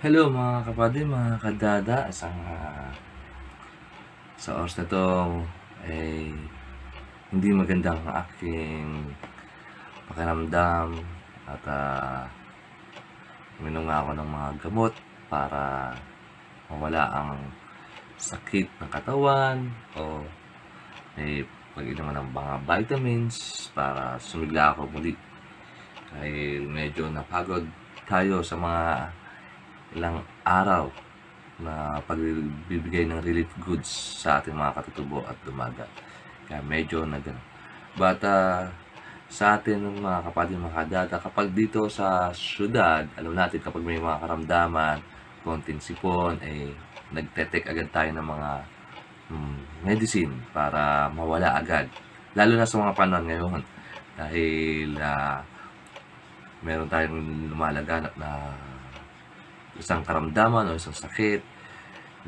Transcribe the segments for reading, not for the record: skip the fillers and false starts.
Hello mga kapatid, mga kadada, sa oras na 'to, eh, hindi maganda ang aking pakiramdam at, uminom nga ako ng mga gamot para mawala ang sakit ng katawan o, pag-inom ng mga vitamins para sumigla ako muli. Dahil medyo napagod tayo sa mga ilang araw na pagbibigay ng relief goods sa ating mga katutubo at dumaga. Kaya medyo But sa atin mga kapatid, mga kadada, kapag dito sa syudad, alam natin kapag may mga karamdaman, konting sipon, nagte-take agad tayo ng mga medicine para mawala agad. Lalo na sa mga panahon ngayon. Dahil meron tayong lumalaganap na isang karamdaman o isang sakit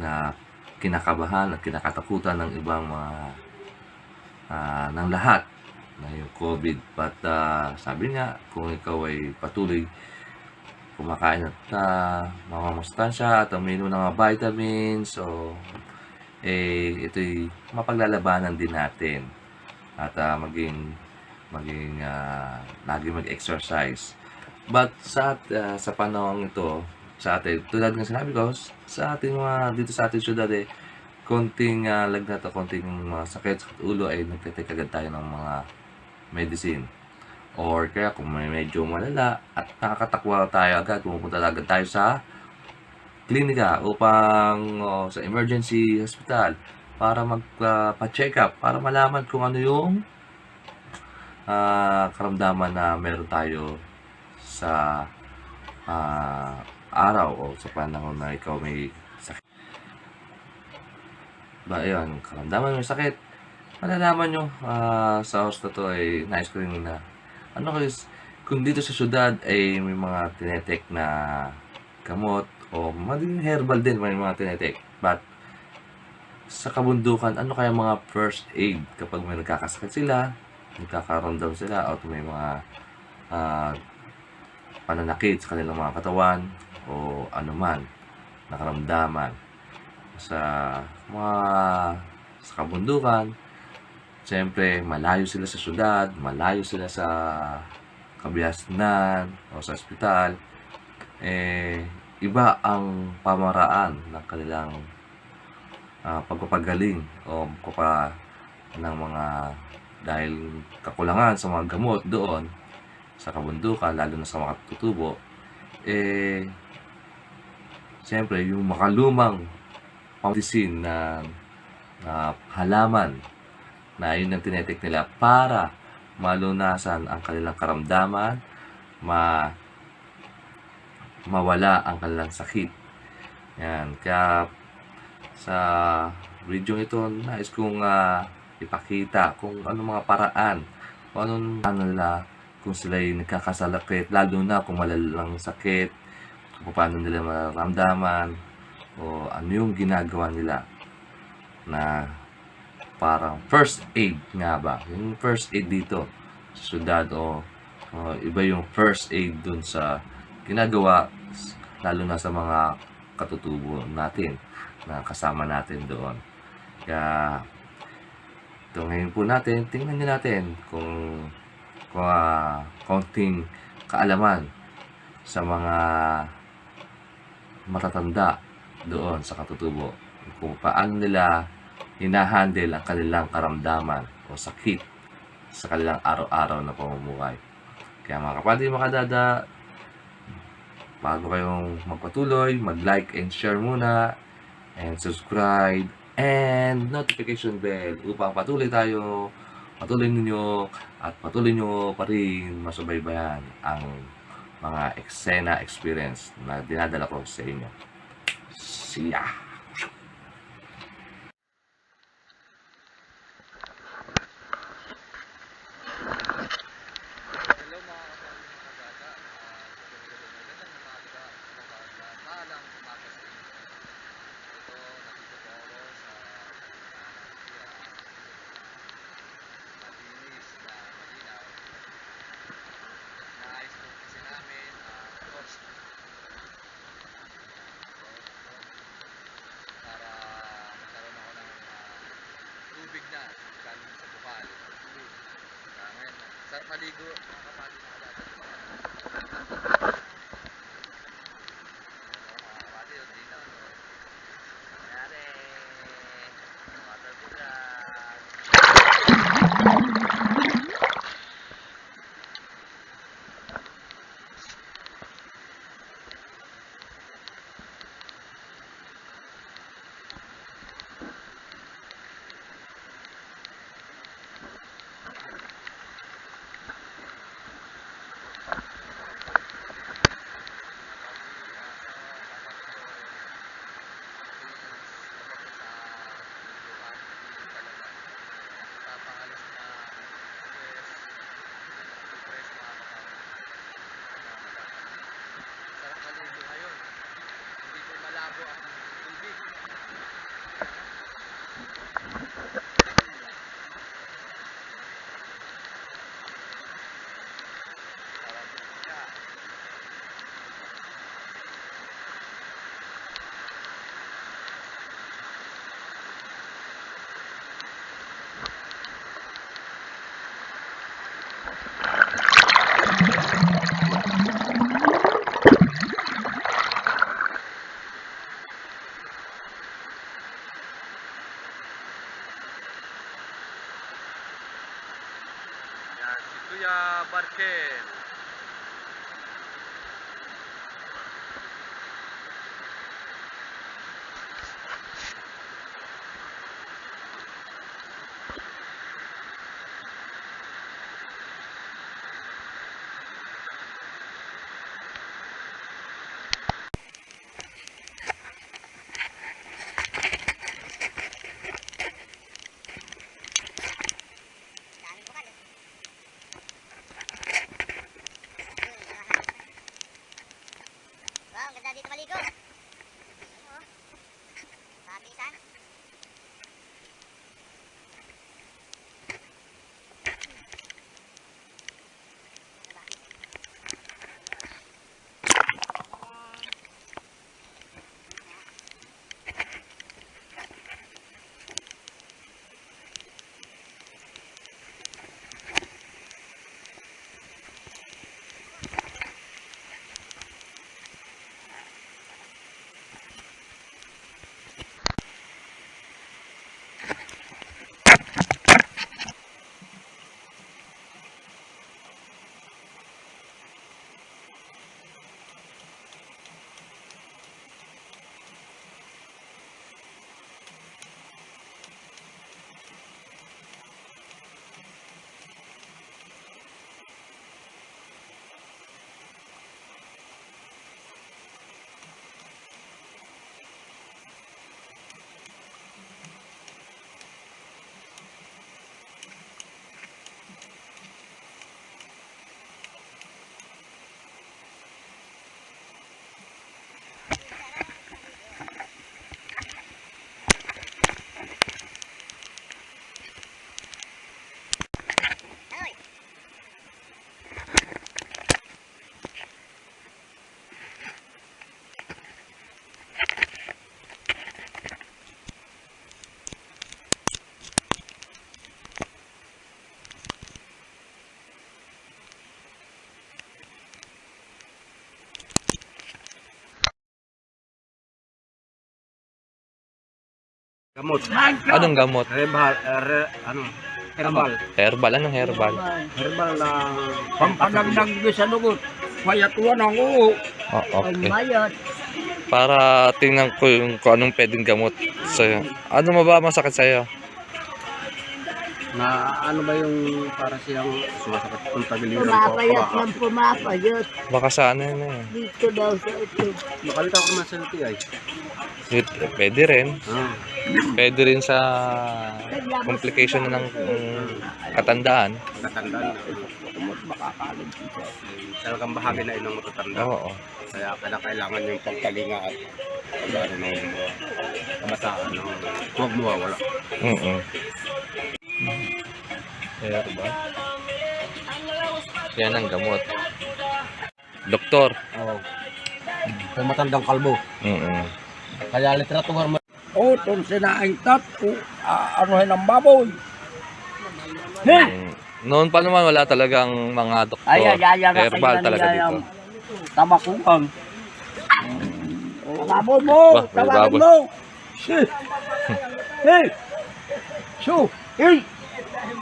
na kinakabahan at kinakatakutan ng ibang mga ng lahat na yung COVID. But sabi nga, kung ikaw ay patuloy kumakain at mamamasustansya at uminom ng mga vitamins, so ito'y mapaglalabanan din natin at maging lagi mag-exercise. But sa panahong ito, sa atin, tulad ng sinabi ko, sa ating mga dito sa ating syudad, konting lagnat o konting sakit sa ulo ay nagte-take agad tayo ng mga medicine. Or kaya kung may medyo malala at nakakatakwa tayo agad, pumupunta agad tayo sa klinika upang sa emergency hospital para magpa-check up, para malaman kung ano yung karamdaman na meron tayo sa araw o sa panahon na ikaw may sakit. Ayun, karamdaman may sakit, malalaman nyo sa oras na to ay nais ko rin na kung dito sa syudad ay may mga tinetek na gamot o maging herbal din may mga tinetek. But sa kabundukan, ano kaya mga first aid kapag may nagkakasakit sila, nagkakaramdam sila o may mga pananakit sa kanilang mga katawan o anuman nakaramdaman sa mga sa kabundukan. Siyempre, malayo sila sa syudad, malayo sila sa kabiasnan o sa ospital. Iba ang pamaraan ng kanilang pagpapagaling o ng mga dahil kakulangan sa mga gamot doon sa kabundukan, lalo na sa mga tutubo. Siyempre, yung makalumang medicine na halaman na yun ang tinetik nila para malunasan ang kanilang karamdaman, mawala ang kanilang sakit. Yan. Kaya sa video ito, nais kong ipakita kung anong mga paraan, kung anong nila kung sila'y nagkakasalakit, lalo na kung malalang sakit, kung paano nila mararamdaman, o ano yung ginagawa nila na parang first aid nga ba. Yung first aid dito sa syudad o iba yung first aid dun sa ginagawa lalo na sa mga katutubo natin na kasama natin doon. Kaya ito ngayon po natin, tingnan nyo natin kung konting kaalaman sa mga matatanda doon sa katutubo kung paano nila hinahandle ang kanilang karamdaman o sakit sa kanilang araw-araw na pamumuhay. Kaya mga kapatid, mga kadada, bago kayong magpatuloy, mag-like and share muna and subscribe and notification bell upang patuloy ninyo at patuloy nyo pa rin masubaybayan ang mga eksena experience na dinadala ko sa inyo. See ya! Hello mga kapatid, mga bata. Magandang umaga, mapagpalang umaga sa inyo. Ito, nandito po ako sa malinis na malinaw. Naayos po kasi namin, of course, tubig na galing sa bukal. Kaya ngayon, sarap maligo mga kapatid na kalata. Mga kapatid, yun dito. Nangyari, water vlog. Sarap maligo ngayon. Hindi po malabo ang tubig. Sarap siya. Yan, si Kuya Barkel. Wow, ang ganda dito maligo. Oh. Pabisan. Gamot. Anong gamot? Herbal, herbal. Herbal. Anong herbal? Herbal na pampadagdag sa dugot. Payatuan ang uho. Oh, okay. Mayot. Para tingnan ko kung anong pwedeng gamot sa'yo. Ano ba masakit sa'yo? Na ano ba yung para siyang sumasakit kung tagiliran ko. Pumapayat ng pumapayat. Baka sa ano yun eh. Dito daw sa ito. Makalita ko naman sa LTI. Pwede rin. Ah. Pwede rin sa complication na ng katandaan. Katandaan. Talagang bahagi na yun ng matatanda. Oo. Kaya kailangan yung pagkalinga at pag-ano ng mga kabataan na huwag mawawala. Herbal. Yan ang gamot. Doktor. Oo. Kung matandang kalbo. Mm-mm. Kaya literatura Utol sinaing tat, anuhin ang baboy. Noon pa naman wala talagang mga doktor. Ay, Herbal talaga dito. Tabakuhan. Baboy mo! Wah, may Tawagan baboy. mo! Si! Hey! Su! Hey!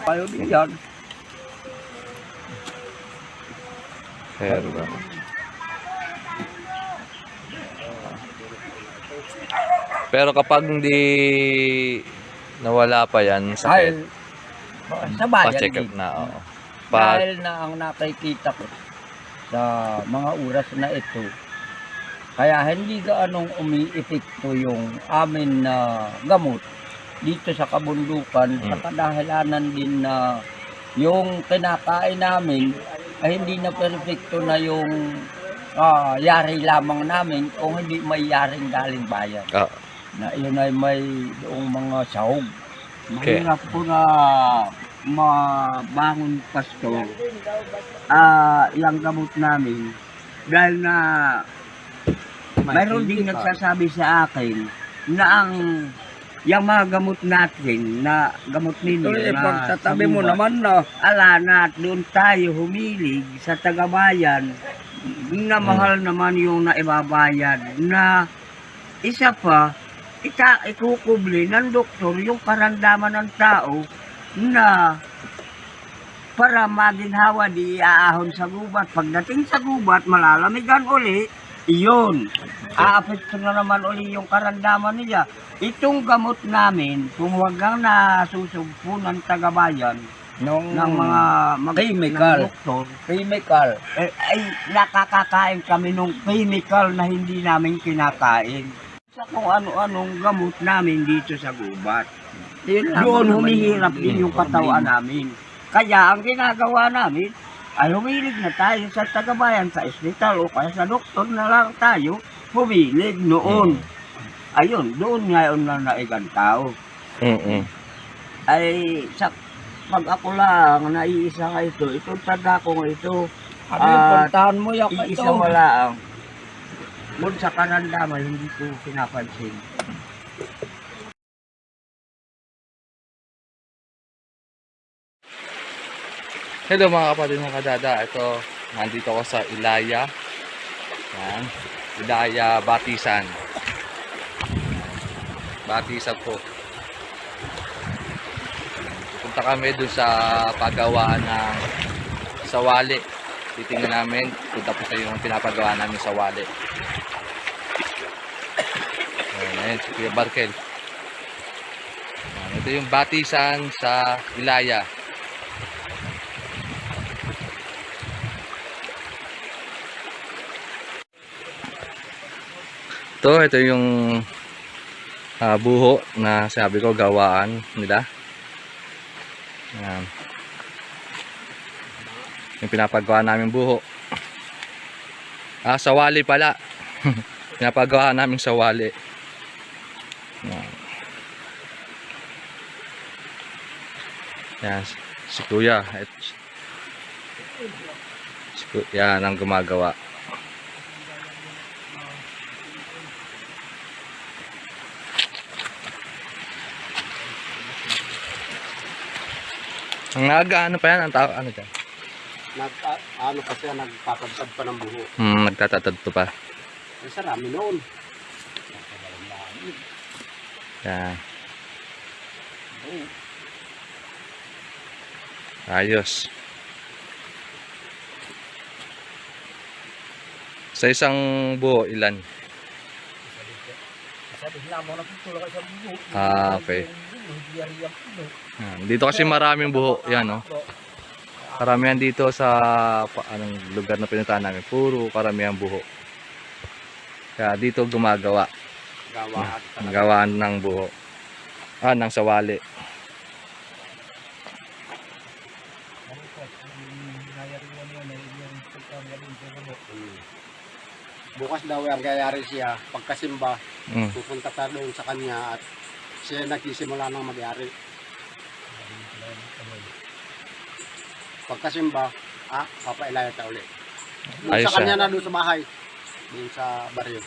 Kayo din yan. Herbal. Pero kapag hindi nawala pa yan, sakit. Dahil sa bayan Pa-check up dito. na, oo. Pa Dahil na ang nakikita ko sa mga oras na ito, kaya hindi gaanong umiepekto yung amin na gamot dito sa kabundukan sa kadahilanan din na yung kinakain namin ay hindi na perfecto na yung yari lamang namin kung hindi may yaring galing bayan. Oo. Na yun ay may doong mga sahog. Okay. Mahirap po na mabangon pastor yung gamot namin dahil na mayroon din nagsasabi sa akin na ang yung mga gamot natin na gamot ninyo na pagtatabi mo sa naman na. ala na at doon tayo humilig sa tagabayan na mahal naman yung naibabayad na isa pa ikukubli ng doktor yung karamdaman ng tao na para maginhawa di aahon sa gubat. Pagdating sa gubat, malalamigan uli, iyon. Aapekto na naman uli yung karamdaman niya. Itong gamot namin, kung wagang nasusugpo ng tagabayan, ng mga Chemical. ng doktor, Chemical. ay nakakakain kami ng chemical na hindi namin kinakain. Sa kung ano-anong gamot namin dito sa gubat. Doon humihirap din yung katawan namin. Kaya ang ginagawa namin ay humilig na tayo sa tagabayan, sa ospital o kaya sa doktor na lang tayo humilig noon. Ayun, doon ngayon na naigan tao. Ay sa pag ako lang naiisa ka ito, itong tanda ko ito, Ano yung puntahan mo yak iisa ito? wala ang doon sa karamdaman, hindi ko pinapansin. Hello mga kapatid mga kadada, ito nandito ako sa Ilaya. Yan. Ilaya Batisan. Batisan po. Pupunta kami dun sa pagawaan ng sawali. Titingnan namin kung tapos na yung pinapagawa namin sa wali. Ayan, si Kuya Barkel. Ayan, ito yung Batisan sa Ilaya. Ito yung buho na sabi ko gawaan nila. Ayan. Yung pinapagawa namin buho. Sawali pala. Pinapagawa namin sawali. Ayan. Yan, si Kuya. Yan ang gumagawa. Ang aga, ano pa yan? Ang tao, ano dyan? Ano kasi nagtatagtad pa ng buho. Nagtatatad to pa. Ay, sarami noon. Yan. Ayos. Sa isang buho, ilan? Okay. Dito kasi maraming buho. Yan, no? Karamihan dito sa anong lugar na pinuntahan namin. Puro karamihan buho. Kaya dito gumagawa. Gawaan ng buho. Ng sawali. Bukas daw ang kayari siya, pagkasimba, Mm. pupunta ka doon sa kanya at siya nagsisimula ng magyari. Pagkasimba, papailaya ka ulit. Doon Ayos sa kanya siya. na doon sa bahay, doon sa baryo.